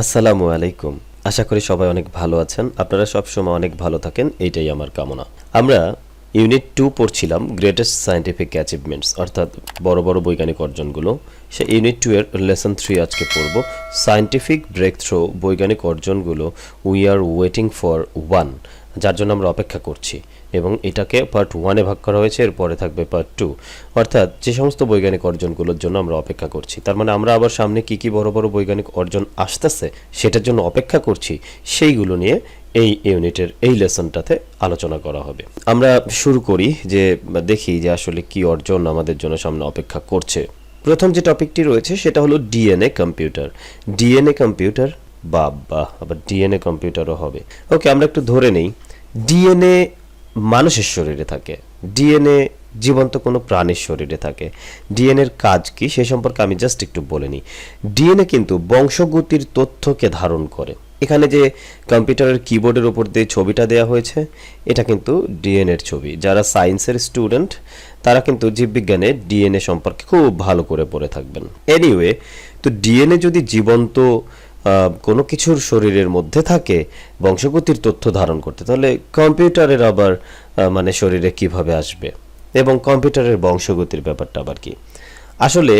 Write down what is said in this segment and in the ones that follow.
আসসালামু আলাইকুম। আশা করি সবাই অনেক ভালো আছেন। আপনারা সবসময় অনেক ভালো থাকেন, এইটাই আমার কামনা। আমরা ইউনিট 2 পড়ছিলাম গ্রেটেস্ট সায়েন্টিফিক অ্যাচিভমেন্টস, অর্থাৎ বড় বড় বৈজ্ঞানিক অর্জনগুলো। সে ইউনিট 2 এর লেসন 3 আজকে পড়ব। সায়েন্টিফিক ব্রেক থ্রো, বৈজ্ঞানিক অর্জনগুলো উই আর ওয়েটিং ফর 1, যার জন্য আমরা অপেক্ষা করছি। এবং এটাকে পার্ট 1-এ ভাগ করা হয়েছে, এরপরে থাকবে পার্ট 2। অর্থাৎ যে সমস্ত বৈজ্ঞানিক অর্জনগুলোর জন্য আমরা অপেক্ষা করছি, তার মানে আমরা আবার সামনে কি কি বড় বড় বৈজ্ঞানিক অর্জন আসতেছে সেটার জন্য অপেক্ষা করছি, সেইগুলো নিয়ে এই ইউনিটের এই লেসনটাতে আলোচনা করা হবে। আমরা শুরু করি যে দেখি যে আসলে কি অর্জন আমাদের জন্য সামনে অপেক্ষা করছে। প্রথম যে টপিকটি রয়েছে সেটা হলো ডিএনএ কম্পিউটার। ডিএনএ কম্পিউটার, বাবা, আবার ডিএনএ কম্পিউটারও হবে। ওকে, আমরা একটু ধরে নেই ডিএনএ মানুষের শরীরে থাকে, ডিএনএ জীবন্ত কোনো প্রাণীর শরীরে থাকে। ডিএনএর কাজ কি সে সম্পর্কে আমি জাস্ট একটু বলে নিই। ডিএনএ কিন্তু বংশগতির তথ্যকে ধারণ করে। এখানে যে কম্পিউটারের কিবোর্ডের ওপর দিয়ে ছবিটা দেওয়া হয়েছে, এটা কিন্তু ডিএনএর ছবি। যারা সায়েন্সের স্টুডেন্ট তারা কিন্তু জীববিজ্ঞানে ডিএনএ সম্পর্কে খুব ভালো করে পড়ে থাকবেন। এনিওয়ে, তো ডিএনএ যদি জীবন্ত কোনো কিছুর শরীরের মধ্যে থাকে বংশগতির তথ্য ধারণ করতে, তাহলে কম্পিউটারের আবার মানে শরীরে কিভাবে আসবে, এবং কম্পিউটারের বংশগতির ব্যাপারটা আবার কি। আসলে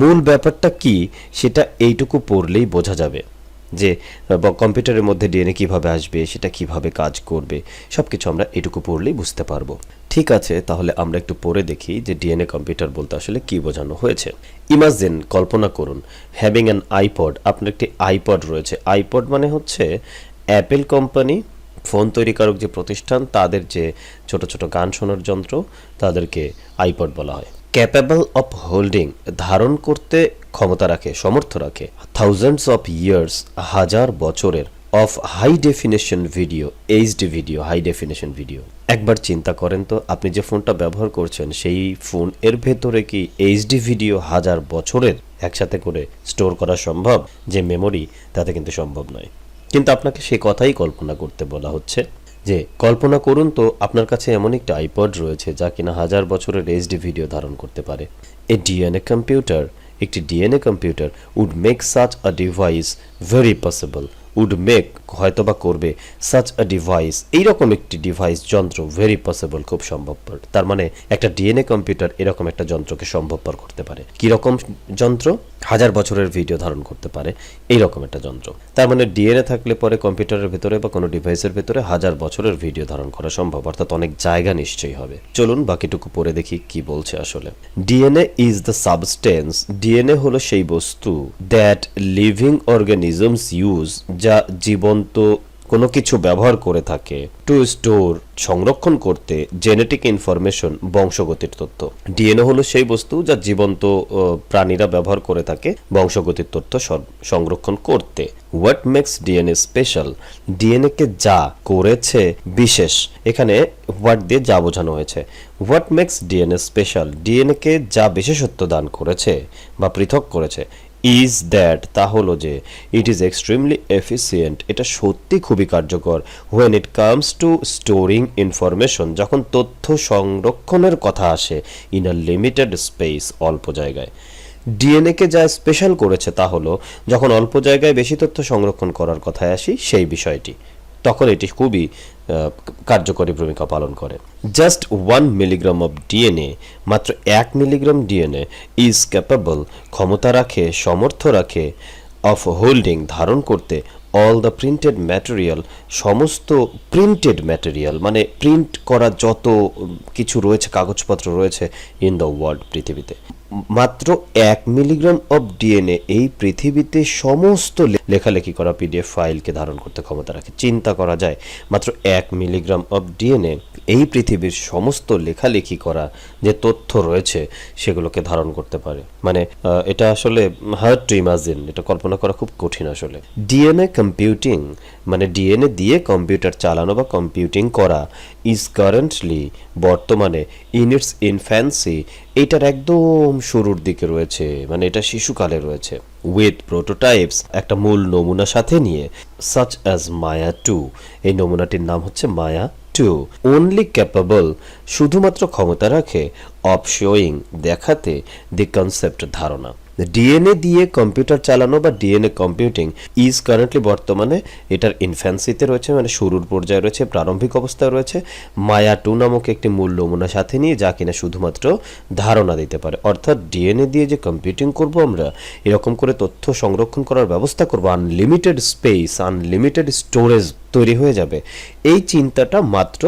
মূল ব্যাপারটা কি সেটা এইটুকু পড়লেই বোঝা যাবে যে কম্পিউটারের মধ্যে ডিএনএ কিভাবে আসবে, সেটা কিভাবে কাজ করবে, সব কিছু আমরা এটুকু পড়লেই বুঝতে পারবো। ঠিক আছে, তাহলে আমরা একটু পড়ে দেখি যে ডিএনএ কম্পিউটার বলতে আসলে কি বোঝানো হয়েছে। ইমাজিন, কল্পনা করুন, হ্যাভিং অ্যান আইপড। আপনার একটি আইপড রয়েছে। আইপড মানে হচ্ছে অ্যাপেল কোম্পানি, ফোন তৈরিকারক যে প্রতিষ্ঠান, তাদের যে ছোট ছোট গান শোনার যন্ত্র, তাদেরকে আইপড বলা হয়। ক্যাপেবল অফ হোল্ডিং, ধারণ করতে ক্ষমতা রাখে, সমর্থ রাখে। থাউজেন্ডস অফ ইয়ার্স, হাজার বছরের। Of high definition video, HD video, high definition video. একবার চিন্তা করেন তো, আপনি যে ফোনটা ব্যবহার করছেন সেই ফোন এর ভেতরে কি এইচডি ভিডিও হাজার বছরের একসাথে করে স্টোর করা সম্ভব? যে মেমোরি, তাতে কিন্তু সম্ভব নয়। কিন্তু আপনাকে সেই কথাই কল্পনা করতে বলা হচ্ছে যে কল্পনা করুন তো আপনার কাছে এমন একটা আইপড রয়েছে যা কিনা হাজার বছরের এইচডি ভিডিও ধারণ করতে পারে। একটি DNA computer would make such a device very possible. Would make হয়তোবা করবে, সাচ আ ডিভাইস এইরকম একটি ডিভাইস, যন্ত্র, ভেরি পসিবল খুব সম্ভবপর। তার মানে একটা ডিএনএ কম্পিউটার এরকম একটা যন্ত্রকে সম্ভবপর করতে পারে। কিরকম যন্ত্র? হাজার বছরের ভিডিও ধারণ করতে পারে এইরকম একটা যন্ত্র। তার মানে ডিএনএ থাকলে পরে কম্পিউটারের ভেতরে বা কোনো ডিভাইসের ভেতরে হাজার বছরের ভিডিও ধারণ করা সম্ভব, অর্থাৎ অনেক জায়গা নিশ্চয়ই হবে। চলুন বাকিটুকু পড়ে দেখি কি বলছে আসলে। DNA is the substance, DNA হলো সেই বস্তু দ্যাট লিভিং অর্গানিজমস ইউজ, যা জীবন্ত কোনো কিছু ব্যবহার করে থাকে, টু স্টোর, সংরক্ষণ করতে, জেনেটিক ইনফরমেশন, বংশগতির তথ্য। ডিএনএ হলো সেই বস্তু যা জীবন্ত প্রাণীরা ব্যবহার করে থাকে বংশগতির তথ্য সংরক্ষণ করতে। What makes DNA special, DNA কে যা করেছে বিশেষ। এখানে হোয়াট দিয়ে যা বোঝানো হয়েছে। What makes DNA special, DNA কে যা বিশেষত্ব দান করেছে বা পৃথক করেছে, ইজ দ্যাট, তা হলো যে ইট ইজ এক্সট্রিমলি এফিসিয়েন্ট, এটা সত্যি খুবই কার্যকর। When it comes to storing information, যখন তথ্য সংরক্ষণের কথা আসে, ইন আ লিমিটেড স্পেস, অল্প জায়গায়। ডিএনএকে যা স্পেশাল করেছে তা হলো যখন অল্প জায়গায় বেশি তথ্য সংরক্ষণ করার কথায় আসি সেই বিষয়টি, তখন এটি খুবই কার্যকরী ভূমিকা পালন করে। জাস্ট 1 মিলিগ্রাম অফ ডিএনএ, মাত্র 1 মিলিগ্রাম ডিএনএ ইজ ক্যাপেবল, ক্ষমতা রাখে, সমর্থ রাখে, অফ হোল্ডিং, ধারণ করতে, অল দ্য প্রিন্টেড ম্যাটেরিয়াল, সমস্ত প্রিন্টেড ম্যাটেরিয়াল মানে প্রিন্ট করা যত কিছু রয়েছে, কাগজপত্র রয়েছে, ইন দ্য ওয়ার্ল্ড, পৃথিবীতে। মাত্র 1 মিলিগ্রাম অফ ডিএনএ এই পৃথিবীতে সমস্ত লেখালেখি করা পিডিএফ ফাইলকে ধারণ করতে ক্ষমতা রাখে। চিন্তা করা যায়, মাত্র 1 মিলিগ্রাম অফ ডিএনএ এই পৃথিবীর সমস্ত লেখালেখি করা যে তথ্য রয়েছে সেগুলোকে ধারণ করতে পারে। মানে এটা আসলে হার্ড টু ইমাজিন, এটা কল্পনা করা খুব কঠিন আসলে। ডিএনএ কম্পিউটিং মানে ডিএনএ দিয়ে কম্পিউটার চালানো বা কম্পিউটিং করা, ইজ কারেন্টলি, বর্তমানে, ইন ইটস ইনফ্যান্সি, এটার একদম শুরুর দিকে রয়েছে, মানে এটা শিশুকালে রয়েছে। উইথ প্রোটোটাইপস, একটা মূল নমুনা সাথে নিয়ে, সাচ অ্যাজ মায়া 2, এই নমুনাটির নাম হচ্ছে মায়া 2, অনলি ক্যাপেবল, শুধুমাত্র ক্ষমতা রাখে, অফ শোয়িং, দেখাতে, দি কনসেপ্ট, ধারণা। ডিএনএ দিয়ে কম্পিউটার চালানো বা ডিএনএ কম্পিউটিং ইজ কারেন্টলি বর্তমানে এটার ইনফ্যান্সিতে রয়েছে, মানে শুরুর পর্যায়ে রয়েছে, প্রারম্ভিক অবস্থায় রয়েছে মায়া 2 নামক একটি মূল নমুনা সাথে নিয়ে, যা কিনা শুধুমাত্র ধারণা দিতে পারে। অর্থাৎ ডিএনএ দিয়ে যে কম্পিউটিং করব আমরা, এরকম করে তথ্য সংরক্ষণ করার ব্যবস্থা করব, আনলিমিটেড স্পেস, আনলিমিটেড স্টোরেজ তৈরি হয়ে যাবে, এই চিন্তাটা মাত্র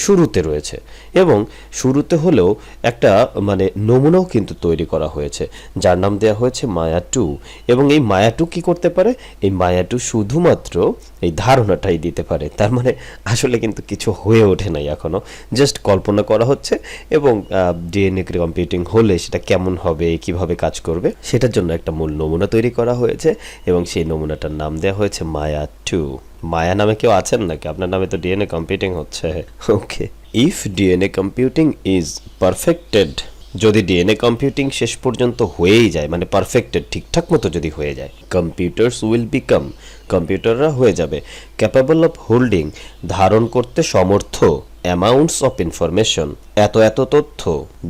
শুরুতে রয়েছে। এবং শুরুতে হলেও একটা মানে নমুনাও কিন্তু তৈরি করা হয়েছে, যার নাম দেওয়া হয়েছে মায়া 2। এবং এই মায়া 2 কী করতে পারে? এই মায়া 2 শুধুমাত্র এই ধারণাটাই দিতে পারে। তার মানে আসলে কিন্তু কিছু হয়ে ওঠে নাই এখনও, জাস্ট কল্পনা করা হচ্ছে। এবং ডিএনএ কম্পিউটিং হলে সেটা কেমন হবে, কিভাবে কাজ করবে, সেটার জন্য একটা মূল নমুনা তৈরি করা হয়েছে এবং সেই নমুনাটার নাম দেওয়া হয়েছে মায়া 2। মায়া নামে কেউ আছেন নাকি? আপনার নামে তো ডিএনএ কম্পিউটিং হচ্ছে। Okay, if DNA computing is perfected, যদি ডিএনএ কম্পিউটিং শেষ পর্যন্ত হয়েই যায়, মানে পারফেক্টেড, ঠিকঠাক মতো যদি হয়ে যায়, কম্পিউটার্স উইল বিকাম, কম্পিউটাররা হয়ে যাবে ক্যাপাবল অফ হোল্ডিং, ধারণ করতে সমর্থ, অ্যামাউন্টস অফ ইনফরমেশন, এত এত তথ্য,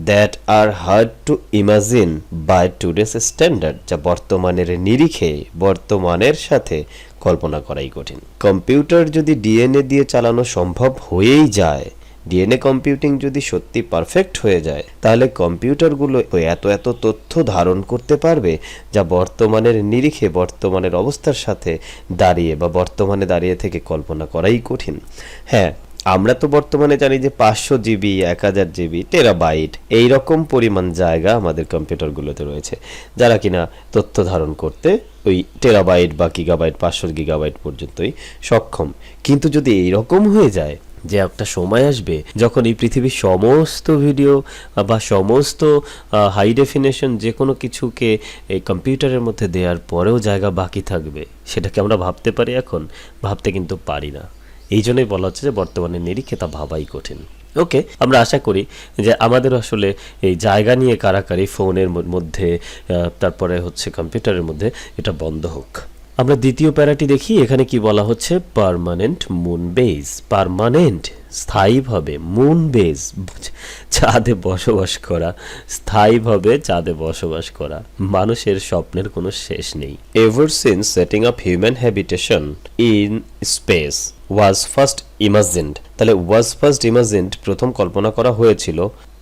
that are hard to imagine by today's standard, যা বর্তমানের নিরিখে, বর্তমানের সাথে কল্পনা করাই কঠিন। কম্পিউটার যদি ডিএনএ দিয়ে চালানো সম্ভব হয়েই যায়, ডিএনএ কম্পিউটিং যদি সত্যি পারফেক্ট হয়ে যায়, তাহলে কম্পিউটারগুলো এত এত তথ্য ধারণ করতে পারবে, যা বর্তমানের নিরিখে, বর্তমানের অবস্থার সাথে দাঁড়িয়ে বা বর্তমানে দাঁড়িয়ে থেকে কল্পনা করাই কঠিন। হ্যাঁ, আমরা তো বর্তমানে জানি যে 500 জিবি, 1000 জিবি, টেরাবাইট এইরকম পরিমাণ জায়গা আমাদের কম্পিউটারগুলোতে রয়েছে, যারা কিনা তথ্য ধারণ করতে ওই টেরাবাইট বা গিগাবাইট, 500 গিগাবাইট পর্যন্তই সক্ষম। কিন্তু যদি এইরকম হয়ে যায় যে একটা সময় আসবে যখন এই পৃথিবীর সমস্ত ভিডিও বা সমস্ত হাই ডেফিনেশন যে কোনো কিছুকে এই কম্পিউটারের মধ্যে দেওয়ার পরেও জায়গা বাকি থাকবে, সেটাকে আমরা ভাবতে পারি? এখন ভাবতে কিন্তু পারি না। এই জন্যই বলা হচ্ছে যে বর্তমানে নিরিখে তা ভাবাই কঠিন। ওকে, আমরা আশা করি যে আমাদের আসলে এই জায়গা নিয়ে কারাকারি ফোনের মধ্যে, তারপরে হচ্ছে কম্পিউটারের মধ্যে, এটা বন্ধ হোক। আমরা দ্বিতীয় প্যারাটি দেখি, এখানে কি বলা হচ্ছে? পার্মানেন্ট মুন বেজ, পার্মানেন্ট, স্থায়ীভাবে, মুন বেজ, চাঁদে বসবাস করা, স্থায়ীভাবে চাঁদে বসবাস করা, মানুষের স্বপ্নের কোনো শেষ নেই। Ever since setting up human habitation in space was first imagined, তাহলে ওয়াজ ফার্স্ট ইমাজিনড, প্রথম কল্পনা করা হয়েছিল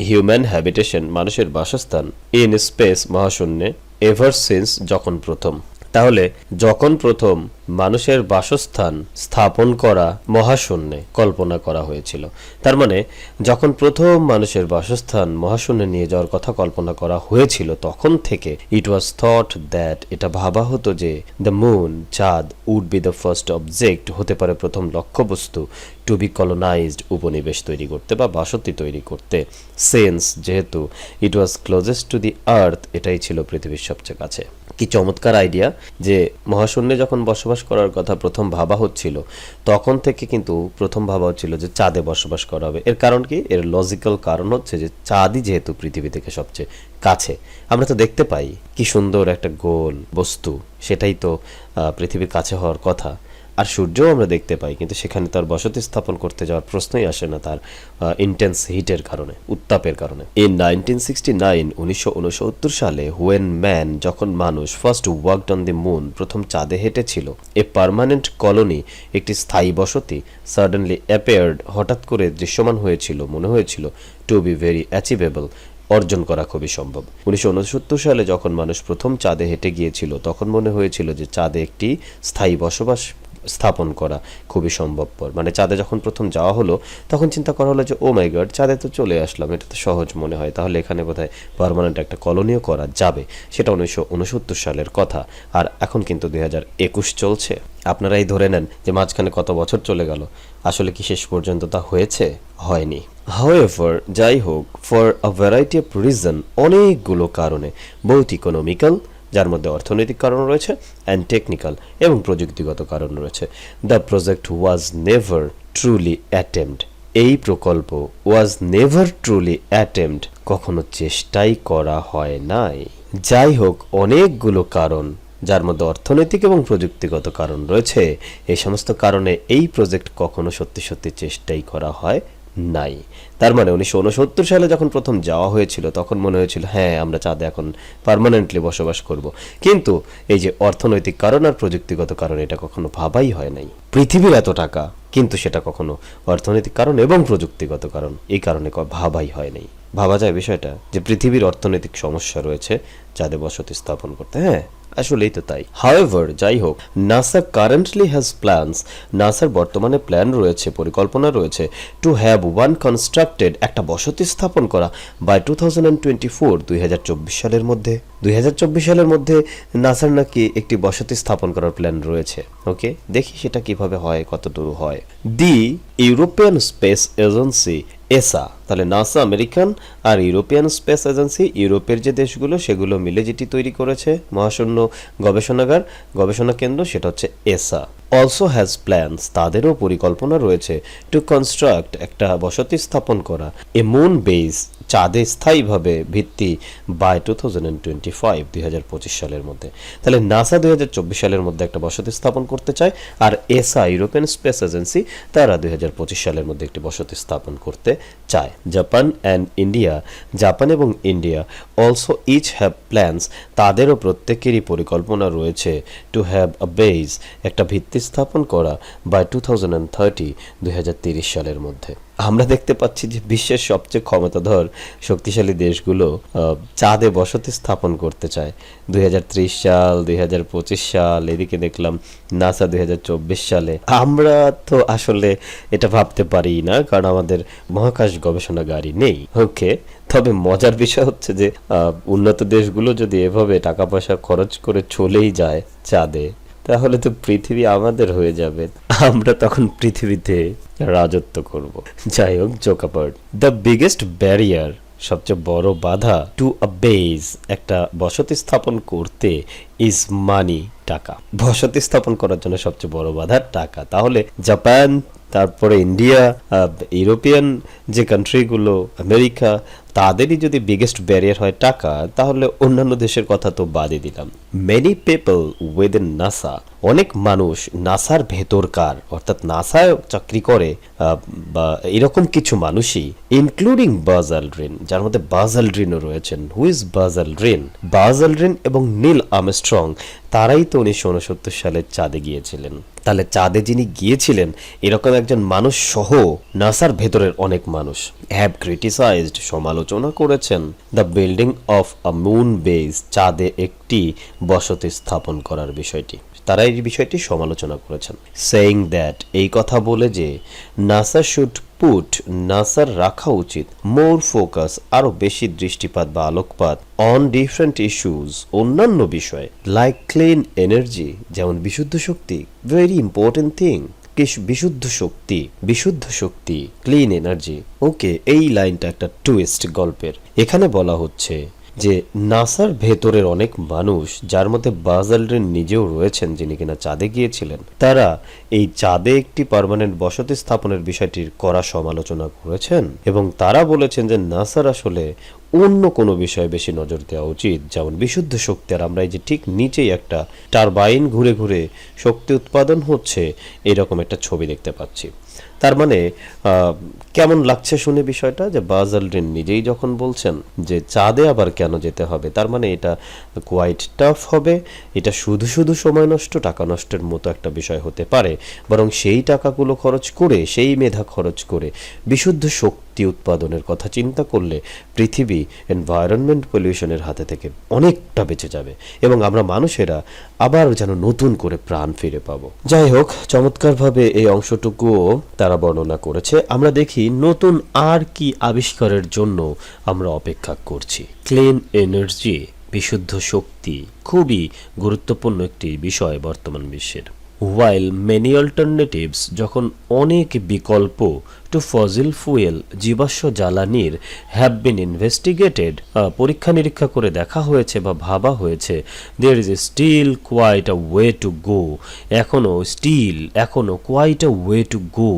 হিউম্যান হ্যাবিটেশন, মানুষের বাসস্থান, ইন স্পেস, মহাশূন্যে, এভার সিন্স, যখন প্রথম। তাহলে যখন প্রথম মানুষের বাসস্থান স্থাপন করা মহাশূন্যে কল্পনা করা হয়েছিল, তার মানে যখন প্রথম মানুষের বাসস্থান মহাশূন্যে নিয়ে যাওয়ার কথা কল্পনা করা হয়েছিল, তখন থেকে ইট ওয়াজ থট দ্যাট, এটা ভাবা হতো যে দ্য মুন, চাঁদ, would be the first object, হতে পারে প্রথম লক্ষ্যবস্তু, টু বি কলোনাইজড, উপনিবেশ তৈরি করতে বা বসতি তৈরি করতে। সেন্স, যেহেতু ইট ওয়াজ ক্লোজেস্ট টু দি আর্থ, এটাই ছিল পৃথিবীর সবচেয়ে কাছে। কি চমৎকার আইডিয়া যে মহাশূন্যে যখন বসবাস করার কথা প্রথম ভাবা হচ্ছিল, তখন থেকে কিন্তু প্রথম ভাবা হচ্ছিল যে চাঁদে বসবাস করা হবে। এর কারণ কি? এর লজিক্যাল কারণ হচ্ছে যে চাঁদই যেহেতু পৃথিবী থেকে সবচেয়ে কাছে, আমরা তো দেখতে পাই কি সুন্দর একটা গোল বস্তু, সেটাই তো পৃথিবীর কাছে হওয়ার কথা। আর সূর্যও আমরা দেখতে পাই, কিন্তু সেখানে তার বসতি স্থাপন করতে যাওয়ার প্রশ্নই আসে না, তার ইন্টেন্স হিটের কারণে, উত্তাপের কারণে। ইন 1969, 1969 সালে, হোয়েন ম্যান, যখন মানুষ, first worked on the moon, প্রথম চাঁদে হেঁটেছিল, এ পার্মানেন্ট কলোনি, একটি স্থায়ী বসতি, সাডেনলি অ্যাপিয়ার্ড, হঠাৎ করে দৃশ্যমান হয়েছিল, মনে হয়েছিল, টু বি ভেরি অ্যাচিভেবল, অর্জন করা খুবই সম্ভব। 1969 সালে যখন মানুষ প্রথম চাঁদে হেঁটে গিয়েছিল, তখন মনে হয়েছিল যে চাঁদে একটি স্থায়ী বসবাস স্থাপন করা খুবই সম্ভবপর। মানে চাঁদে যখন প্রথম যাওয়া হলো, তখন চিন্তা করা হলো যে ও মাই গড, চাঁদে তো চলে আসলাম, এটা তো সহজ মনে হয়, তাহলে এখানে বোধহয় পার্মানেন্ট একটা কলোনিও করা যাবে। সেটা 1969 সালের কথা, আর এখন কিন্তু 2021 চলছে। আপনারাই ধরে নেন যে মাঝখানে কত বছর চলে গেল, আসলে কি শেষ পর্যন্ত তা হয়েছে? হয়নি। হাউএভার, যাই হোক, for a variety of reason, অনেকগুলো কারণে, বোথ ইকোনমিক্যাল, যার মধ্যে অর্থনৈতিক কারণ রয়েছে, অ্যান্ড টেকনিক্যাল, এবং প্রযুক্তিগত কারণ রয়েছে, the project was never truly attempted, এই প্রকল্প ওয়াজ নেভার ট্রুলি অ্যাটেম্পড, কখনো চেষ্টাই করা হয় নাই। যাই হোক, অনেকগুলো কারণ, যার মধ্যে অর্থনৈতিক এবং প্রযুক্তিগত কারণ রয়েছে, এই সমস্ত কারণে এই প্রজেক্ট কখনো সত্যি সত্যি চেষ্টাই করা হয় নাই। তার মানে 1969 সালে যখন প্রথম যাওয়া হয়েছিল তখন মনে হয়েছিল হ্যাঁ আমরা চাঁদে এখন পার্মানেন্টলি বসবাস করব, কিন্তু এই যে অর্থনৈতিক কারণ আর প্রযুক্তিগত কারণ এটা কখনো ভাবাই হয় নাই। পৃথিবীর এত টাকা কিন্তু সেটা কখনো অর্থনৈতিক কারণ এবং প্রযুক্তিগত কারণ এই কারণে ভাবাই হয় নাই। ভাবা যায় বিষয়টা যে পৃথিবীর অর্থনৈতিক সমস্যা রয়েছে চাঁদে বসতি স্থাপন করতে, হ্যাঁ আসলেই তো তাই। হাউএভার যাই হোক, নাসা কারেন্টলি হ্যাজ প্ল্যানস, নাসার বর্তমানে প্ল্যান রয়েছে, পরিকল্পনা রয়েছে টু হ্যাভ ওয়ান কনস্ট্রাক্টেড, একটা বসতি স্থাপন করা বাই 2024, 2024 সালের মধ্যে। 2024 সালের মধ্যে নাসার নাকি একটি বসতি স্থাপন করার প্ল্যান রয়েছে। ওকে, দেখি সেটা কিভাবে হয়, কতদূর হয়। দি ইউরোপিয়ান স্পেস এজেন্সি এসা, তাহলে নাসা আমেরিকান আর ইউরোপিয়ান স্পেস এজেন্সি ইউরোপের যে দেশগুলো সেগুলো মিলে যেটি তৈরি করেছে মহাশূন্য গবেষণাগার, গবেষণা কেন্দ্র, সেটা হচ্ছে এসা। অলসো হ্যাজ প্ল্যানস, তাদেরও পরিকল্পনা রয়েছে টু কনস্ট্রাক্ট, একটা বসতি স্থাপন করা, এ মুন বেস, চাঁদে স্থায়ীভাবে ভিত্তি বাই 2025, 2025 সালের মধ্যে। তাহলে নাসা 2024 সালের মধ্যে একটা বসতি স্থাপন করতে চায়, আর এসা ইউরোপিয়ান স্পেস এজেন্সি তারা 2025 সালের মধ্যে একটি বসতি স্থাপন করতে চায়। জাপান অ্যান্ড ইন্ডিয়া, জাপান এবং India also each have plans, তাদেরও প্রত্যেকেরই পরিকল্পনা রয়েছে টু হ্যাভ আ বেস, একটা ভিত্তি স্থাপন করা বাই 2030, 2030 সালের মধ্যে। আমরা দেখতে পাচ্ছি যে বিশ্বের সবচেয়ে ক্ষমতাধর শক্তিশালী দেশগুলো চাঁদে বসতি স্থাপন করতে চায়। 2030 সাল, 2025 সাল, এদিকে দেখলাম নাসা 2024 সালে। আমরা তো আসলে এটা ভাবতে পারি না, কারণ আমাদের মহাকাশ গবেষণাগারই নেই। ওকে, তবে মজার বিষয় হচ্ছে যে উন্নত দেশগুলো যদি এভাবে টাকা পয়সা খরচ করে চলেই যায় চাঁদে, তাহলে তো পৃথিবী আমাদের হয়ে যাবে, আমরা তখন পৃথিবীতে রাজত্ব করব। যাই হোক, joke apart, the biggest barrier, সবচেয়ে বড় বাধা টু আ বেস, একটা বসতি স্থাপন করতে, ইজ মানি, টাকা। বসতি স্থাপন করার জন্য সবচেয়ে বড় বাধা টাকা। তাহলে জাপান, তারপরে ইন্ডিয়া, ইউরোপিয়ান যে কান্ট্রিগুলো, আমেরিকা, তাদেরই যদি বিগেস্ট ব্যারিয়ার হয় টাকা, তাহলে অন্যান্য দেশের কথা তো বাদই দিলাম। মেনি পিপল উইদিন নাসা, অনেক মানুষ নাসার ভেতরকার, অর্থাৎ নাসায় চাকরি করে বা এরকম কিছু মানুষই, ইনক্লুডিং বাজ অ্যালড্রিন, যার মধ্যে বাজ অ্যালড্রিনও রয়েছেন। হু ইজ বাজ অ্যালড্রিন? বাজ অ্যালড্রিন এবং নীল আর্মস্ট্রং, তারাই তো 1969 সালে চাঁদে গিয়েছিলেন। তাহলে চাঁদে যিনি গিয়েছিলেন এরকম একজন মানুষ সহ নাসার ভেতরের অনেক মানুষ হ্যাভ ক্রিটিসাইজড, সমালোচনা করেছেন the building of a moon base, চাঁদে একটি বসতি স্থাপন করার বিষয়টি। তারা এই বিষয়টি সমালোচনা করেছেন, সেইং দ্যাট, এই কথা বলে যে নাসা শুড পুট, নাসার রাখা উচিত মোর ফোকাস, আরো বেশি দৃষ্টিপাত বা আলোকপাত, অন ডিফারেন্ট ইস্যুজ, অন্যান্য বিষয়, লাইক ক্লিন এনার্জি, যেমন বিশুদ্ধ শক্তি, ভেরি ইম্পর্টেন্ট থিং, বিশুদ্ধ শক্তি, ক্লিন এনার্জি। ওকে, এই লাইনটা একটা টুইস্ট গল্পের। এখানে বলা হচ্ছে যে নাসার ভেতরের অনেক মানুষ, যার মধ্যে বাজ অ্যালড্রিন নিজেও রয়েছেন, যিনি কিনা চাঁদে গিয়েছিলেন, তারা এই চাঁদে একটি পার্মানেন্ট বসতি স্থাপনের বিষয়টির কড়া সমালোচনা করেছেন এবং তারা বলেছেন যে নাসার আসলে অন্য কোনো বিষয়ে বেশি নজর দেওয়া উচিত, যেমন বিশুদ্ধ শক্তি। আর আমরা এই যে ঠিক নিচেই একটা টারবাইন ঘুরে ঘুরে শক্তি উৎপাদন হচ্ছে, এরকম একটা ছবি দেখতে পাচ্ছি। তার মানে কেমন লাগছে শুনে বিষয়টা, যে বাজ অ্যালড্রিন নিজেই যখন বলছেন যে চাঁদে আবার কেন যেতে হবে, তার মানে এটা কোয়াইট টাফ হবে, এটা শুধু শুধু সময় নষ্ট, টাকা নষ্টের মতো একটা বিষয় হতে পারে, বরং সেই টাকাগুলো খরচ করে, সেই মেধা খরচ করে বিশুদ্ধ শক্তি উৎপাদনের কথা চিন্তা করলে পৃথিবী এনভায়রনমেন্ট পলিউশনের হাতে থেকে অনেকটা বেঁচে যাবে এবং আমরা মানুষেরা আবার যেন নতুন করে প্রাণ ফিরে পাবো। যাই হোক, চমৎকারভাবে এই অংশটুকুও তারা বর্ণনা করেছে। আমরা দেখি নতুন আর কি আবিষ্কারের জন্য আমরা অপেক্ষা করছি। ক্লিন এনার্জি, বিশুদ্ধ শক্তি, খুবই গুরুত্বপূর্ণ একটি বিষয় বর্তমান বিশ্বের। while many alternatives, যখন অনেক বিকল্প টু ফসিল ফুয়েল, জীবাশ্ম জ্বালানির হ্যাভ বিন ইনভেস্টিগেটেড, পরীক্ষা নিরীক্ষা করে দেখা হয়েছে বা ভাবা হয়েছে, there is still quite a way to go, এখনো quite a way to go,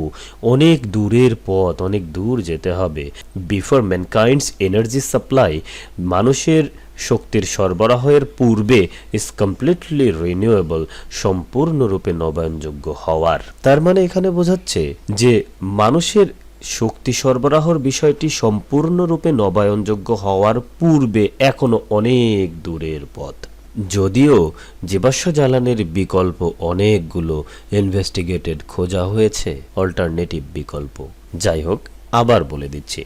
অনেক দূরের পথ, অনেক দূর যেতে হবে। বিফোর ম্যানকাইন্ডস এনার্জি সাপ্লাই, মানুষের শক্তির সরবরাহের পূর্বে, ইজ কমপ্লিটলি রিনিউয়েবল, সম্পূর্ণরূপে নবায়নযোগ্য হওয়ার। তার মানে এখানে বোঝাচ্ছে যে মানুষের শক্তি সরবরাহর বিষয়টি সম্পূর্ণরূপে নবায়নযোগ্য হওয়ার পূর্বে এখনো অনেক দূরের পথ। যদিও জীবাশ্ম জ্বালানির বিকল্প অনেকগুলো ইনভেস্টিগেটেড খোঁজা হয়েছে, অল্টারনেটিভ বিকল্প। যাই হোক, আবার বলে দিচ্ছি,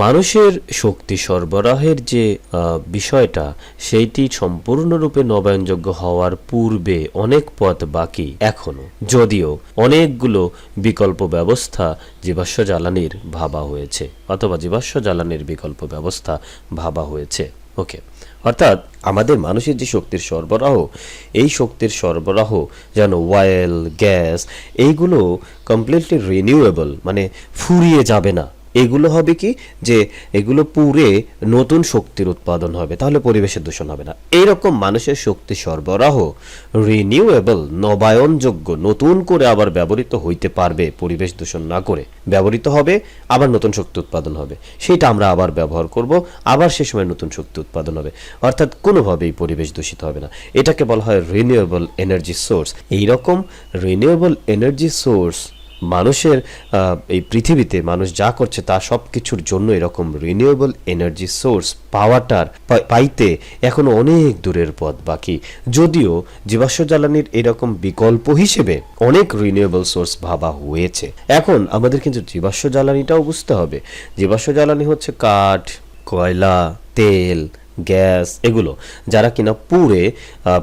মানুষের শক্তি সরবরাহের যে বিষয়টা, সেইটি সম্পূর্ণরূপে নবায়নযোগ্য হওয়ার পূর্বে অনেক পথ বাকি এখনো, যদিও অনেকগুলো বিকল্প ব্যবস্থা জীবাশ্ম জ্বালানির ভাবা হয়েছে, অথবা জীবাশ্ম জ্বালানির বিকল্প ব্যবস্থা ভাবা হয়েছে। ওকে, অর্থাৎ আমাদের মানুষের যে শক্তির সরবরাহ, এই শক্তির সরবরাহ যেন অয়েল, গ্যাস, এইগুলো কমপ্লিটলি রিনিউয়েবল, মানে ফুরিয়ে যাবে না। এগুলো হবে কি, যে এগুলো পুড়ে নতুন শক্তির উৎপাদন হবে, তাহলে পরিবেশের দূষণ হবে না। এইরকম মানুষের শক্তি সরবরাহ রিনিউয়েবল, নবায়নযোগ্য, নতুন করে আবার ব্যবহৃত হইতে পারবে, পরিবেশ দূষণ না করে ব্যবহৃত হবে, আবার নতুন শক্তি উৎপাদন হবে, সেটা আমরা আবার ব্যবহার করব, আবার সে সময় নতুন শক্তি উৎপাদন হবে, অর্থাৎ কোনোভাবেই পরিবেশ দূষিত হবে না। এটাকে বলা হয় রিনিউয়েবল এনার্জি সোর্স। এইরকম রিনিউয়েবল এনার্জি সোর্স মানুষের এই পৃথিবীতে মানুষ যা করছে তা সব কিছুর জন্য এরকম রিনিউয়েবল এনার্জি সোর্স পাইতে এখনো অনেক দূরের পথ বাকি। যদিও জীবাশ্ম জ্বালানির এরকম বিকল্প হিসেবে অনেক রিনিউয়েবল সোর্স ভাবা হয়েছে। এখন আমাদের কিন্তু জীবাশ্ম জ্বালানিটাও বুঝতে হবে। জীবাশ্ম জ্বালানি হচ্ছে কাঠ, কয়লা, তেল, গ্যাস, এগুলো যারা কিনা পুড়ে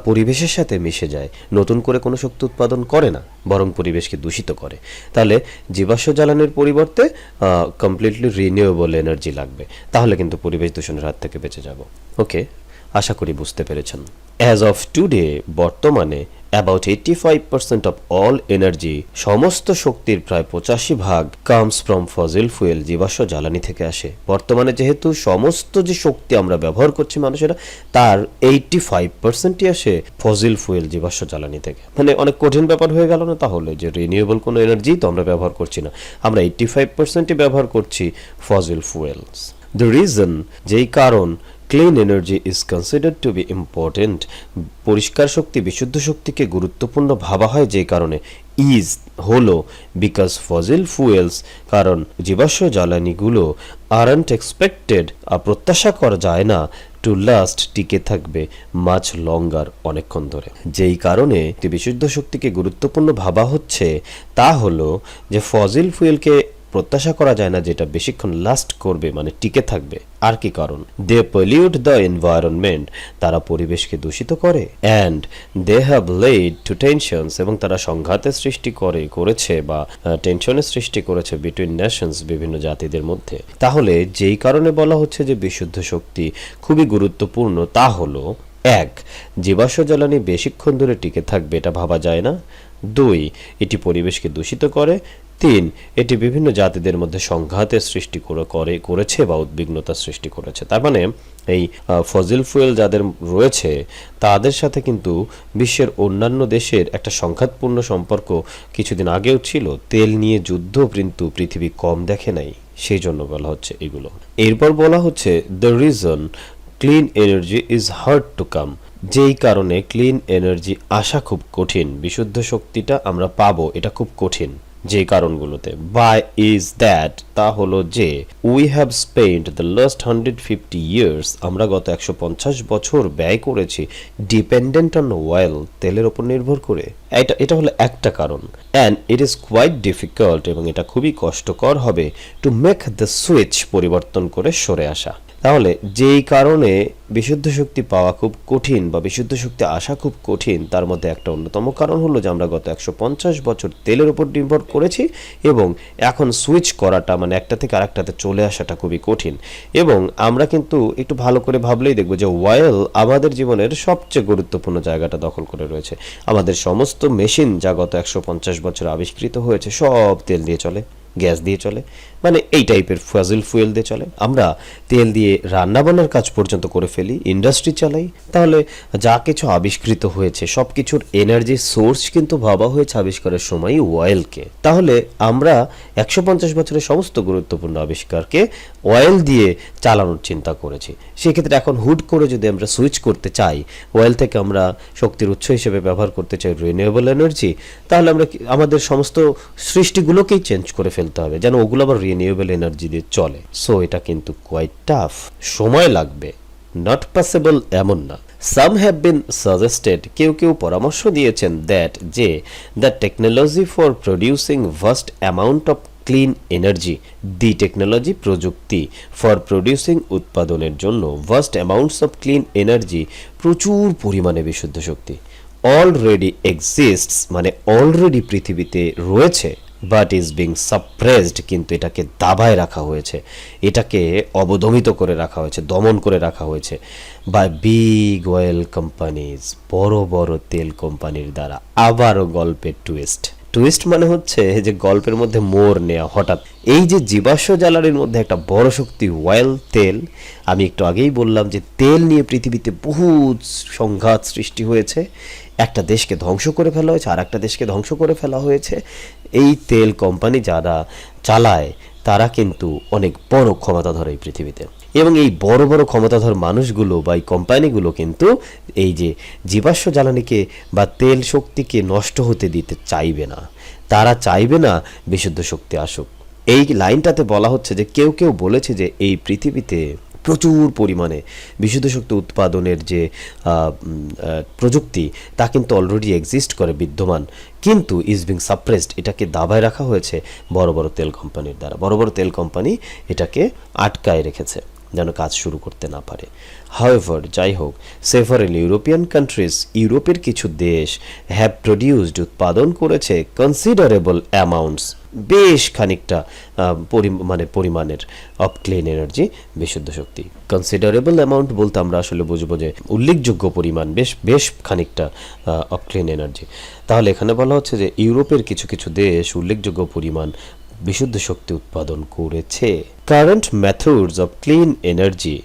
পরিবেশের সাথে মিশে যায়, নতুন করে কোনো শক্তি উৎপাদন করে না, বরং পরিবেশকে দূষিত করে। তাহলে জীবাশ্ম জ্বালানির পরিবর্তে কমপ্লিটলি রিনিউয়েবল এনার্জি লাগবে, তাহলে কিন্তু পরিবেশ দূষণের হাত থেকে বেঁচে যাব। ওকে, আশা করি বুঝতে পেরেছেন। অ্যাজ অফ টুডে, বর্তমানে অ্যাবাউট 85% অফ অল এনার্জি, সমস্ত শক্তির প্রায় 85% কামস ফ্রম ফসিল ফুয়েল, জীবাশ্ম জ্বালানি থেকে আসে। বর্তমানে যেহেতু সমস্ত যে শক্তি আমরা ব্যবহার করছি মানুষেরা, তার 85%ই আসে ফসিল ফুয়েল, জীবাশ্ম জ্বালানি থেকে। মানে অনেক কঠিন ব্যাপার হয়ে গেল না তাহলে, যে রিনিউয়েবল কোনো এনার্জি তো আমরা ব্যবহার করছি না, আমরা 85%ই ব্যবহার করছি ফসিল ফুয়েলস। দ্য রিজন, যেই কারণ clean energy is considered two be important, পরিষ্কার শক্তি, বিশুদ্ধ শক্তিকে গুরুত্বপূর্ণ ভাবা হয় যে কারণে, ইজ হলো বিকজ ফসিল ফুয়েলস, কারণ জীবাশ্ম জ্বালানিগুলো আরন্ট এক্সপেক্টেড, প্রত্যাশা করা যায় না, টু লাস্ট, টিকে থাকবে, মাচ লঙ্গার, অনেকক্ষণ ধরে। যেই কারণে বিশুদ্ধ শক্তিকে গুরুত্বপূর্ণ ভাবা হচ্ছে তা হলো যে ফসিল ফুয়েলকে প্রত্যাশা করা যায় না যেটা বেশিক্ষণ লাস্ট করবে, মানে টিকে থাকবে। আর কি কারণ? দে পলিউট দ্য এনভায়রনমেন্ট, তারা পরিবেশকে দূষিত করে, and they have led to tensions, এবং তারা সংঘাতের সৃষ্টি করেছে বা টেনশনের সৃষ্টি করেছে বিটুইন নেশনস, বিভিন্ন জাতিদের মধ্যে। তাহলে যেই কারণে বলা হচ্ছে যে বিশুদ্ধ শক্তি খুবই গুরুত্বপূর্ণ, তা হলো 1, জীবাশ্ম জ্বালানি বেশিক্ষণ ধরে টিকে থাকবে এটা ভাবা যায় না। 2, এটি পরিবেশকে দূষিত করে। 3, এটি বিভিন্ন জাতিদের মধ্যে সংঘাতের সৃষ্টি করেছে বা উদ্বিগ্নতার সৃষ্টি করেছে। তার মানে এই ফসিল ফুয়েল যাদের রয়েছে তাদের সাথে কিন্তু বিশ্বের অন্যান্য দেশের একটা সংঘাতপূর্ণ সম্পর্ক কিছুদিন আগেও ছিল। তেল নিয়ে যুদ্ধ কিন্তু পৃথিবী কম দেখে নাই, সেই জন্য বলা হচ্ছে এগুলো। এরপর বলা হচ্ছে the reason clean energy is hard to come, যেই কারণে ক্লিন এনার্জি আসা খুব কঠিন, বিশুদ্ধ শক্তিটা আমরা পাবো এটা খুব কঠিন। যে কারণগুলোতে বাই ইজ দ্যাট, তা হলো যে we have spend the last 150 years, আমরা গত 150 বছর ব্যয় করেছি ডিপেন্ডেন্ট অন অয়েল, তেলের ওপর নির্ভর করে। এটা হলো একটা কারণ। And it is quite difficult, এবং এটা খুবই কষ্টকর হবে টু মেক দ্য সুইচ, পরিবর্তন করে সরে আসা। তাহলে যেই কারণে বিশুদ্ধ শক্তি পাওয়া খুব কঠিন বা বিশুদ্ধ শক্তি আসা খুব কঠিন, তার মধ্যে একটা অন্যতম কারণ হলো যে আমরা গত 150 বছর তেলের উপর নির্ভর করেছি, এবং এখন সুইচ করাটা, মানে একটা থেকে আরেকটাতে চলে আসাটা খুবই কঠিন। এবং আমরা কিন্তু একটু ভালো করে ভাবলেই দেখব যে অয়েল আমাদের জীবনের সবচেয়ে গুরুত্বপূর্ণ জায়গাটা দখল করে রয়েছে। আমাদের সমস্ত মেশিন যা গত 150 বছর আবিষ্কৃত হয়েছে সব তেল দিয়ে চলে, গ্যাস দিয়ে চলে, মানে এই টাইপের ফসিল ফুয়েল দিয়ে চলে। আমরা তেল দিয়ে রান্নাবান্নার কাজ পর্যন্ত করে ফেলি, ইন্ডাস্ট্রি চালাই। তাহলে যা কিছু আবিষ্কৃত হয়েছে সব কিছুর এনার্জি সোর্স কিন্তু ভাবা হয়েছে আবিষ্কারের সময় অয়েলকে। তাহলে আমরা 150 বছরের সমস্ত গুরুত্বপূর্ণ আবিষ্কারকে অয়েল দিয়ে চালানোর চিন্তা করেছি। সেক্ষেত্রে এখন হুট করে যদি আমরা সুইচ করতে চাই, অয়েল থেকে আমরা শক্তির উৎস হিসেবে ব্যবহার করতে চাই রিনিউয়েবল এনার্জি, তাহলে আমরা আমাদের সমস্ত সৃষ্টিগুলোকেই চেঞ্জ করে ফেলতে হবে, যেন ওগুলো আবার রিনিউয়েবল এনার্জি দিয়ে চলে, সো এটা কিন্তু কোয়াইট টাফ, সময় লাগবে, নট পসিবল এমন না। সাম হ্যাভ বিন সাজেস্টেড, কেউ কেউ পরামর্শ দিয়েছেন দ্যাট যে the technology for producing vast amount of clean energy, the technology প্রযুক্তি ফর প্রডিউসিং উৎপাদনের জন্য vast amounts of clean energy, প্রচুর পরিমাণে বিশুদ্ধ শক্তি অলরেডি এক্সিস্টস, মানে অলরেডি পৃথিবীতে রয়েছে, বাট ইজ বিং সাপ্রেসড, কিন্তু এটাকে দাবায় রাখা হয়েছে, এটাকে অবদমিত করে রাখা হয়েছে, দমন করে রাখা হয়েছে বাই বিগ অয়েল কোম্পানিজ, বড় বড় তেল কোম্পানির দ্বারা। আবারও গল্পের টুইস্ট মানে হচ্ছে যে গল্পের মধ্যে মোড় নেওয়া হঠাৎ। এই যে জীবাশ্ম জ্বালানির মধ্যে একটা বড় শক্তি অয়েল, তেল, আমি একটু আগেই বললাম যে তেল নিয়ে পৃথিবীতে বহু সংঘাত সৃষ্টি হয়েছে, একটা দেশকে ধ্বংস করে ফেলা হয়েছে, আর একটা দেশকে ধ্বংস করে ফেলা হয়েছে। এই তেল কোম্পানি যারা চালায় তারা কিন্তু অনেক বড় ক্ষমতাধর এই পৃথিবীতে, এবং এই বড় বড় ক্ষমতাধর মানুষগুলো বা এই কোম্পানিগুলো কিন্তু এই যে জীবাশ্ম জ্বালানিকে বা তেল শক্তিকে নষ্ট হতে দিতে চাইবে না, তারা চাইবে না বিশুদ্ধ শক্তি আসুক। এই লাইনটাতে বলা হচ্ছে যে কেউ কেউ বলেছে যে এই পৃথিবীতে প্রচুর পরিমাণে বিশুদ্ধ শক্তি উৎপাদনের যে প্রযুক্তি তা কিন্তু অলরেডি এক্সিস্ট করে, বিদ্যমান, কিন্তু ইজ বিং সাপ্রেসড, এটাকে দাবায় রাখা হয়েছে বড় বড় তেল কোম্পানির দ্বারা। বড় বড় তেল কোম্পানি এটাকে আটকায় রেখেছে যেন কাজ শুরু করতে না পারে। হাউএভার, যাই হোক, সেভারেল ইউরোপিয়ান কান্ট্রিজ, ইউরোপের কিছু দেশ হ্যাভ প্রডিউসড, উৎপাদন করেছে কনসিডারেবল অ্যামাউন্টস, বেশ খানিকটা পরিমাণের অফ ক্লিন এনার্জি, বিশুদ্ধ শক্তি। কনসিডারেবল অ্যামাউন্ট বলতে আমরা আসলে বুঝবো যে উল্লেখযোগ্য পরিমাণ, বেশ খানিকটা অফ ক্লিন এনার্জি। তাহলে এখানে বলা হচ্ছে যে ইউরোপের কিছু কিছু দেশ উল্লেখযোগ্য পরিমাণ বিশুদ্ধ শক্তি উৎপাদন করেছে। Current methods of clean energy,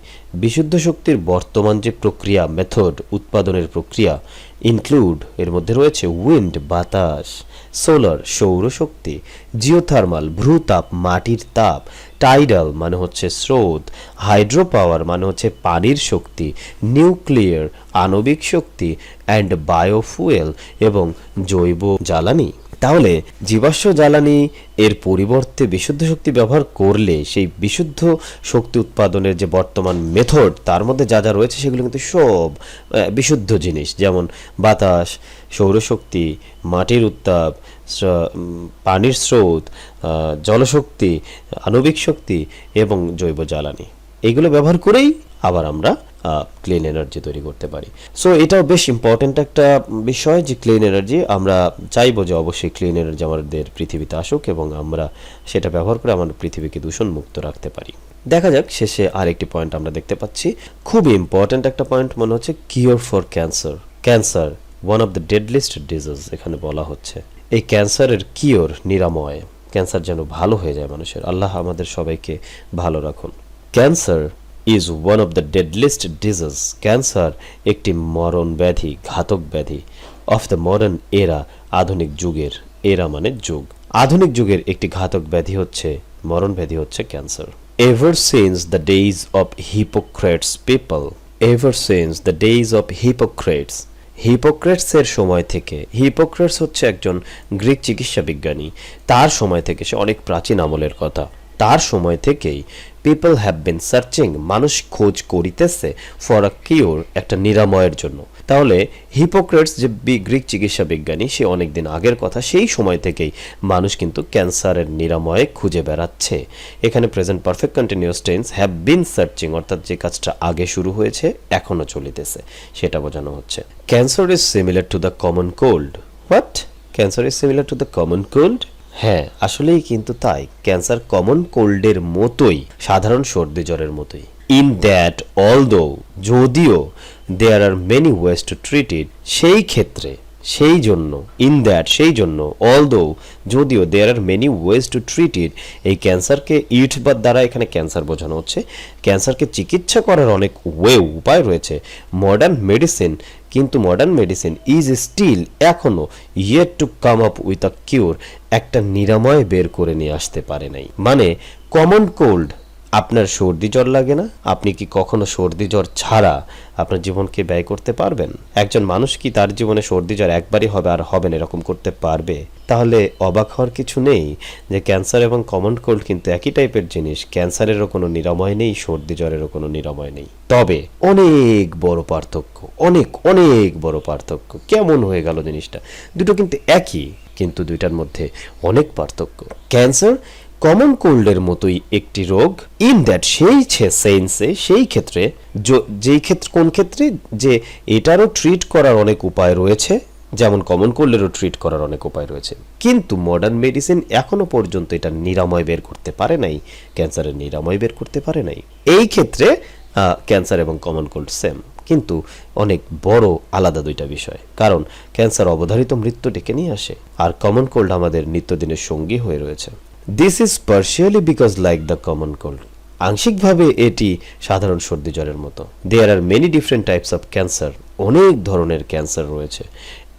বিশুদ্ধ শক্তির বর্তমান যে প্রক্রিয়া, মেথড, উৎপাদনের প্রক্রিয়া, ইনক্লুড, এর মধ্যে রয়েছে উইন্ড, বাতাস, সোলার, সৌরশক্তি, জিওথার্মাল, ভূতাপ, মাটির তাপ, টাইডাল মানে হচ্ছে স্রোত, হাইড্রো পাওয়ার মানে হচ্ছে পানির শক্তি, নিউক্লিয়ার, আণবিক শক্তি, অ্যান্ড বায়োফুয়েল এবং জৈব জ্বালানি। তাহলে জীবাশ্ম জ্বালানি এর পরিবর্তে বিশুদ্ধ শক্তি ব্যবহার করলে সেই বিশুদ্ধ শক্তি উৎপাদনের যে বর্তমান মেথড তার মধ্যে যা যা রয়েছে সেগুলো কিন্তু সব বিশুদ্ধ জিনিস, যেমন বাতাস, সৌরশক্তি, মাটির উত্তাপ, পানির স্রোত, জলশক্তি, আণবিক শক্তি এবং জৈব জ্বালানি, এইগুলো ব্যবহার করেই আবার আমরা ক্লিন এনার্জি তৈরি করতে পারি। সো এটাও বেশ ইম্পর্টেন্ট একটা বিষয় যে ক্লিন এনার্জি, আমরা চাইবো যে অবশ্যই ক্লিন এনার্জি আমাদের পৃথিবীতে আসুক এবং আমরা সেটা ব্যবহার করে আমাদের পৃথিবীকে দূষণ মুক্ত রাখতে পারি। দেখা যাক শেষে আরেকটি পয়েন্ট আমরা দেখতে পাচ্ছি, খুবই ইম্পর্টেন্ট একটা পয়েন্ট মনে হচ্ছে, cure for cancer. Cancer one of the deadliest disease এখানে বলা হচ্ছে। এই ক্যান্সারের কিওর, নিরাময়, ক্যান্সার যেন ভালো হয়ে যায় মানুষের, আল্লাহ আমাদের সবাইকে ভালো রাখুন। Cancer is one of the deadliest disease, cancer একটি মরণ ব্যাধি, ঘাতক ব্যাধি, অফ দ্য মডার্ন এরা, আধুনিক যুগের, এরা মানে যুগ, আধুনিক যুগের একটি ঘাতক ব্যাধি হচ্ছে, মরণ ব্যাধি হচ্ছে cancer. Ever since the days of Hippocrates people, ever since the days of Hippocrates, হিপোক্রেটসের সময় থেকে, হিপোক্রেটস হচ্ছে একজন গ্রিক চিকিৎসা বিজ্ঞানী, তার সময় থেকে, সে অনেক প্রাচীন আমলের কথা, তার সময় থেকেই পিপল হ্যাভ বিন সার্চিং, মানুষ খোঁজ করিতেছে ফর আ কিওর, একটা নিরাময়ের জন্য। তাহলে হিপোক্রেটস যে গ্রিক চিকিৎসা বিজ্ঞানী, সে অনেকদিন আগের কথা, সেই সময় থেকেই মানুষ কিন্তু ক্যান্সারের নিরাময় খুঁজে বেড়াচ্ছে। এখানে present perfect continuous tense, have been searching, অর্থাৎ যে কাজটা আগে শুরু হয়েছে এখনো চলিতেছে সেটা বোঝানো হচ্ছে। Cancer is similar to the common cold. What? Cancer is similar to the common cold? হ্যাঁ, আসলেই কিন্তু তাই, ক্যান্সার কমন কোল্ডের মতোই, সাধারণ সর্দি জ্বরের মতোই। ইন দ্যাট অলদো, যদিও, there are many ways to treat it, সেই ক্ষেত্রে, সেই জন্য, ইন দ্যাট সেই জন্য, অলদো যদিও, there are many ways to treat it, এই ক্যান্সারকে, ইট বা দ্বারা এখানে ক্যান্সার বোঝানো হচ্ছে, ক্যান্সারকে চিকিৎসা করার অনেক উপায় রয়েছে, মডার্ন মেডিসিন, কিন্তু মডার্ন মেডিসিন ইজ স্টিল, এখনো, yet to come up with a cure, একটা নিরাময় বের করে নিয়ে আসতে পারে নাই। মানে কমন কোল্ড আপনার সর্দি জ্বর লাগে না? আপনি কি কখনো সর্দি জ্বর ছাড়া আপনার জীবনকে ব্যয় করতে পারবেন? একজন মানুষ কি তার জীবনে সর্দি জ্বর একবারই হবে আর হবে না এরকম করতে পারবে? তাহলে অবাক হওয়ার কিছু নেই যে ক্যান্সার এবং কমন কোল্ড কিন্তু একই টাইপের জিনিস। ক্যান্সারেরও কোনো নিরাময় নেই, সর্দি জ্বরেরও কোনো নিরাময় নেই। তবে অনেক বড় পার্থক্য, অনেক অনেক বড় পার্থক্য। কেমন হয়ে গেল জিনিসটা? দুটো কিন্তু একই, কিন্তু দুইটার মধ্যে অনেক পার্থক্য। ক্যান্সার কমন কোল্ডের মতোই একটি রোগ, ইন দ্যাট সেই ক্ষেত্রে যেই ক্ষেত্রে কোন ক্ষেত্রে যে এটারও ট্রিট করার অনেক উপায় রয়েছে, যেমন কমন কোল্ডেরও ট্রিট করার অনেক উপায় রয়েছে, কিন্তু মডার্ন মেডিসিন এখনো পর্যন্ত এটা নিরাময় বের করতে পারে নাই, ক্যান্সারের নিরাময় বের করতে পারে নাই। এই ক্ষেত্রে ক্যান্সার এবং কমন কোল্ড সেম, কিন্তু অনেক বড় আলাদা দুইটা বিষয়। কারণ ক্যান্সার অবধারিত মৃত্যু ডেকে নিয়ে আসে, আর কমন কোল্ড আমাদের নিত্যদিনের সঙ্গী হয়ে রয়েছে। This is partially because like the common cold, আংশিকভাবে এটি সাধারণ সর্দি জ্বরের মতো। There are many different types of cancer, অনেক ধরনের ক্যান্সার রয়েছে,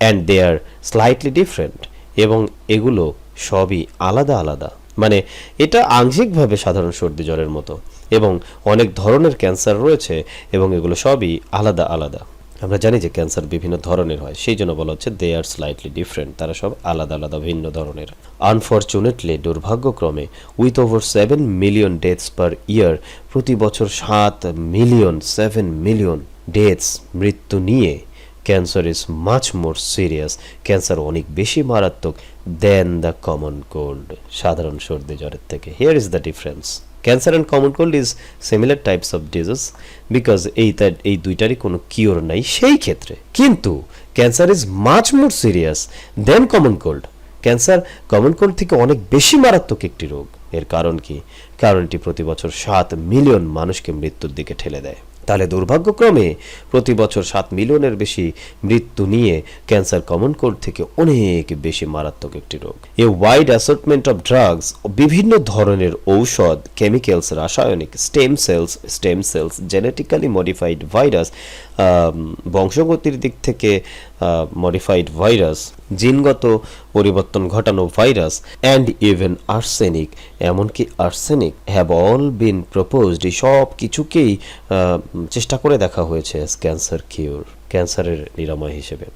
and they are slightly different, এবং এগুলো সবই আলাদা আলাদা। মানে এটা আংশিকভাবে সাধারণ সর্দি জ্বরের মতো, এবং অনেক ধরনের ক্যান্সার রয়েছে এবং এগুলো সবই আলাদা আলাদা। আমরা জানি যে ক্যান্সার বিভিন্ন ধরনের হয়, সেই জন্য বলা হচ্ছে দে আর স্লাইটলি ডিফারেন্ট, তারা সব আলাদা আলাদা ভিন্ন ধরনের। আনফর্চুনেটলি, দুর্ভাগ্যক্রমে, with over 7 million deaths per year, প্রতি বছর 7 মিলিয়ন ডেথস, মৃত্যু নিয়ে, cancer is much more serious, cancer অনেক বেশি মারাত্মক দেন দ্য কমন কোল্ড, সাধারণ সর্দি জ্বরের থেকে। Here is the difference. Cancer and common cold is similar types of disease because এই দুইটারই কোনো কিওর নাই সেই ক্ষেত্রে, কিন্তু cancer is much more serious then common cold, cancer common cold থেকে অনেক বেশি মারাত্মক একটি রোগ। এর কারণ কি? কারণ এটি প্রতি বছর 7 মিলিয়ন মানুষকে মৃত্যুর দিকে ঠেলে দেয়। তাহলে দুর্ভাগ্যক্রমে প্রতি বছর 7 মিলিয়নের বেশি মৃত্যু নিয়ে ক্যান্সার কমন কোল্ড থেকে অনেক বেশি মারাত্মক একটি রোগ। A wide assortment of drugs, বিভিন্ন ধরনের ঔষধ, কেমিক্যালস, রাসায়নিক, stem cells, genetically modified virus, বংশগতির দিক থেকে মডিফাইড ভাইরাস, জিনগত পরিবর্তন ঘটানো ভাইরাস, অ্যান্ড ইভেন আর্সেনিক, এমনকি arsenic have all been proposed, এই সব কিছুকেই চেষ্টা করে দেখা হয়েছে অ্যাজ ক্যান্সার কিউর, ক্যান্সারের নিরাময় হিসেবে।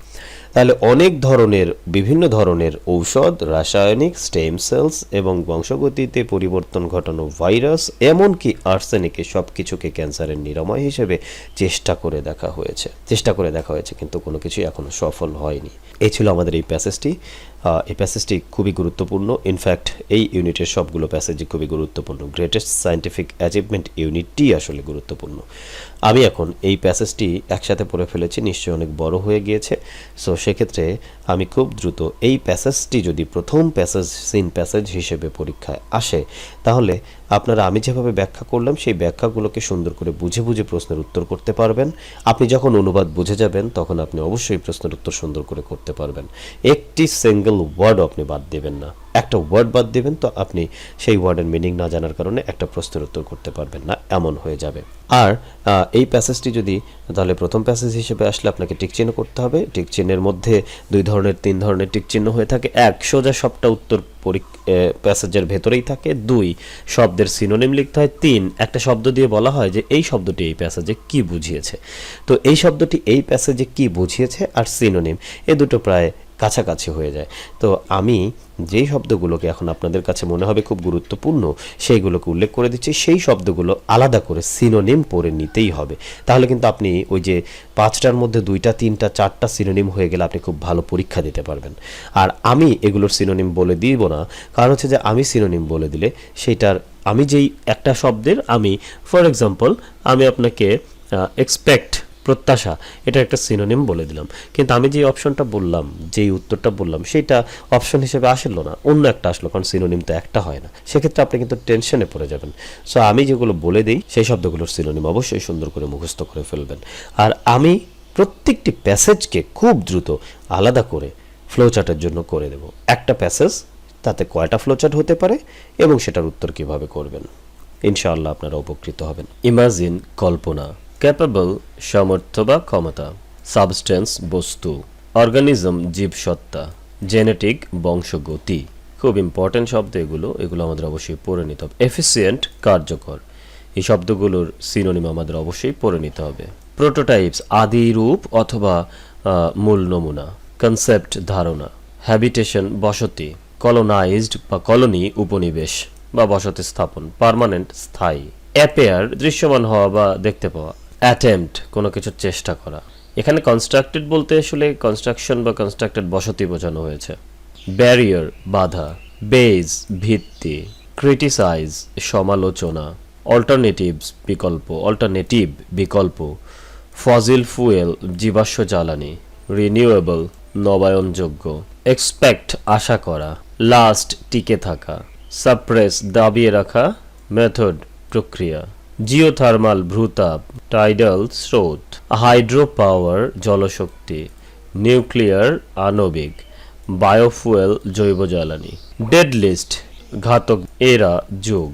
তাহলে অনেক ধরনের বিভিন্ন ধরনের ঔষধ, রাসায়নিক, স্টেম সেলস এবং বংশগতিতে পরিবর্তন ঘটানো ভাইরাস, এমনকি আর্সেনিক, সব কিছুকে ক্যান্সারের নিরাময় হিসেবে চেষ্টা করে দেখা হয়েছে, কিন্তু কোনো কিছুই এখনো সফল হয়নি। এই ছিল আমাদের এই প্যাসেজটি। এই প্যাসেজটি খুবই গুরুত্বপূর্ণ, ইনফ্যাক্ট এই ইউনিটের সবগুলো প্যাসেজই খুবই গুরুত্বপূর্ণ। গ্রেটেস্ট সায়েন্টিফিক অ্যাচিভমেন্ট ইউনিটটি আসলে গুরুত্বপূর্ণ। আমি এখন এই প্যাসেজটি একসাথে পড়ে ফেলেছি, নিশ্চয়ই অনেক বড় হয়ে গিয়েছে। সো সেক্ষেত্রে আমি খুব দ্রুত এই প্যাসেজটি যদি প্রথম প্যাসেজ হিসেবে পরীক্ষায় আসে, তাহলে আপনারা আমি যেভাবে ব্যাখ্যা করলাম সেই ব্যাখ্যাগুলোকে সুন্দর করে বুঝে বুঝে প্রশ্নের উত্তর করতে পারবেন। আপনি যখন অনুবাদ বুঝে যাবেন তখন আপনি অবশ্যই প্রশ্নের উত্তর সুন্দর করে করতে পারবেন। একটি সিঙ্গেল ওয়ার্ড আপনি বাদ দেবেন না, একটা ওয়ার্ড বাদ দেবেন তো আপনি সেই ওয়ার্ডের মিনিং না জানার কারণে একটা প্রশ্নের উত্তর করতে পারবেন না, এমন হয়ে যাবে। আর এই প্যাসেজটি যদি তাহলে প্রথম প্যাসেজ হিসেবে আসলে আপনাকে টিক চিহ্ন করতে হবে। টিক চিহ্নের মধ্যে 3 ধরনের টিক চিহ্ন হয়ে থাকে। 1, সোজা সবটা উত্তর প্যাসেজের ভেতরেই থাকে। 2, শব্দের সিনোনিম লিখতে হয়। 3, একটা শব্দ দিয়ে বলা হয় যে এই শব্দটি এই প্যাসেজে কি বুঝিয়েছে। তো এই শব্দটি এই প্যাসেজে কি বুঝিয়েছে আর সিনোনিম, এ দুটো প্রায় কাছাকাছি হয়ে যায়। তো আমি যেই শব্দগুলোকে এখন আপনাদের কাছে মনে হবে খুব গুরুত্বপূর্ণ সেইগুলোকে উল্লেখ করে দিচ্ছি, সেই শব্দগুলো আলাদা করে সিনোনিম পড়ে নিতেই হবে। তাহলে কিন্তু আপনি ওই যে 5টার মধ্যে 2টা 3টা 4টা সিনোনিম হয়ে গেলে আপনি খুব ভালো পরীক্ষা দিতে পারবেন। আর আমি এগুলোর সিনোনিম বলে দিব না, কারণ হচ্ছে যে আমি সিনোনিম বলে দিলে সেইটার আমি যেই একটা শব্দের আমি ফর এক্সাম্পল আমি আপনাকে এক্সপেক্ট, প্রত্যাশা, এটা একটা সিনোনিম বলে দিলাম, কিন্তু আমি যে অপশনটা বললাম, যেই উত্তরটা বললাম সেটা অপশন হিসেবে আসলো না, অন্য একটা আসলো, কারণ সিনোনিম তো একটা হয় না। সেক্ষেত্রে আপনি কিন্তু টেনশনে পড়ে যাবেন। সো আমি যেগুলো বলে দিই সেই শব্দগুলোর সিনোনিম অবশ্যই সুন্দর করে মুখস্থ করে ফেলবেন। আর আমি প্রত্যেকটি প্যাসেজকে খুব দ্রুত আলাদা করে ফ্লোচার্টের জন্য করে দেব। একটা প্যাসেজ, তাতে কয়টা ফ্লোচার্ট হতে পারে এবং সেটার উত্তর কিভাবে করবেন, ইনশাআল্লাহ আপনারা উপকৃত হবেন। ইমাজিন, কল্পনা, ক্যাপাবল, সামর্থ্য বা ক্ষমতা, সাবস্টেন্স, বস্তু, অর্গানিজম, জীবসত্তা, জেনেটিক, বংশগতি। খুব ইম্পর্টেন্ট শব্দ এগুলো আমাদের অবশ্যই পড়ে নিতে হবে। এফিসিয়েন্ট, কার্যকর, এই শব্দগুলোর সিনোনিম আমাদের অবশ্যই পড়ে নিতে হবে। প্রোটোটাইপস আদি রূপ অথবা মূল নমুনা। কনসেপ্ট ধারণা। হ্যাবিটেশন বসতি। কলোনাইজড বা কলোনি উপনিবেশ বা বসতি স্থাপন। পার্মানেন্ট স্থায়ী। অ্যাপেয়ার দৃশ্যমান হওয়া বা দেখতে পাওয়া। অ্যাটেম্পট কোনো কিছুর চেষ্টা করা। এখানে কনস্ট্রাক্টেড বলতে আসলে কনস্ট্রাকশন বা কনস্ট্রাক্টেড বসতি বোঝানো হয়েছে। ব্যারিয়ার বাধা। বেজ ভিত্তি। ক্রিটিসাইজ সমালোচনা। অল্টারনেটিভস বিকল্প। অল্টারনেটিভ বিকল্প। ফসিল ফুয়েল জীবাশ্ম জ্বালানি। রিনিউয়েবল নবায়নযোগ্য। এক্সপেক্ট আশা করা। লাস্ট টিকে থাকা। সাপ্রেস দাবিয়ে রাখা। মেথড প্রক্রিয়া। জিওথার্মাল ভূতাপ। টাইডাল স্রোত। হাইড্রো পাওয়ার জলশক্তি। নিউক্লিয়ার আণবিক। বায়োফুয়েল জৈব জ্বালানি। ডেড লিস্ট ঘাতক এরা যুগ।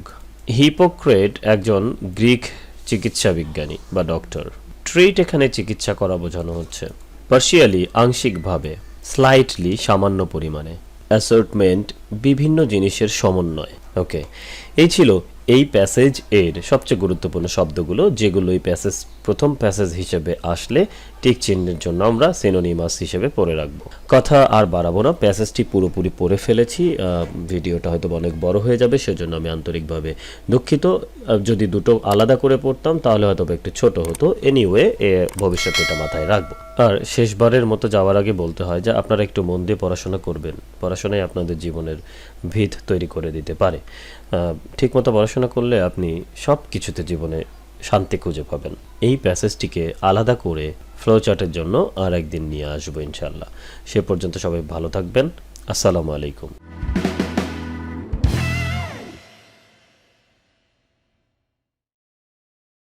হিপোক্রেট একজন গ্রিক চিকিৎসা বিজ্ঞানী বা ডক্টর। ট্রিট এখানে চিকিৎসা করা বোঝানো হচ্ছে। পার্শিয়ালি আংশিকভাবে। স্লাইটলি সামান্য পরিমাণে। অ্যাসর্টমেন্ট বিভিন্ন জিনিসের সমন্বয়। ওকে, এই ছিল এই প্যাসেজ এর সবচেয়ে গুরুত্বপূর্ণ শব্দগুলো, যেগুলো এই প্যাসেজ প্রথম প্যাসেজ হিসেবে আসলে টিক চিহ্নের জন্য আমরা সিনোনিমাস হিসেবে পড়ে রাখবো। কথা আর বাড়াবো না, প্যাসেজটি পুরোপুরি পড়ে ফেলেছি। ভিডিওটা হয়তো অনেক বড় হয়ে যাবে, সেজন্য আমি আন্তরিকভাবে দুঃখিত। যদি দুটো আলাদা করে পড়তাম তাহলে হয়তো একটু ছোট হতো। এনিওয়ে ভবিষ্যতে এটা মাথায় রাখবো। আর শেষবারের মতো যাওয়ার আগে বলতে হয় যে আপনারা একটু মন দিয়ে পড়াশোনা করবেন। পড়াশোনাই আপনাদের জীবনের ভিত তৈরি করে দিতে পারে। ঠিকমতো পড়াশোনা করলে আপনি সব কিছুতে জীবনে শান্তি খুঁজে পাবেন। এই প্যাসেজটিকে আলাদা করে ফ্লো চার্টের জন্য আর একদিন নিয়ে আসবো ইনশাল্লাহ। সে পর্যন্ত সবাই ভালো থাকবেন। আসসালামু আলাইকুম।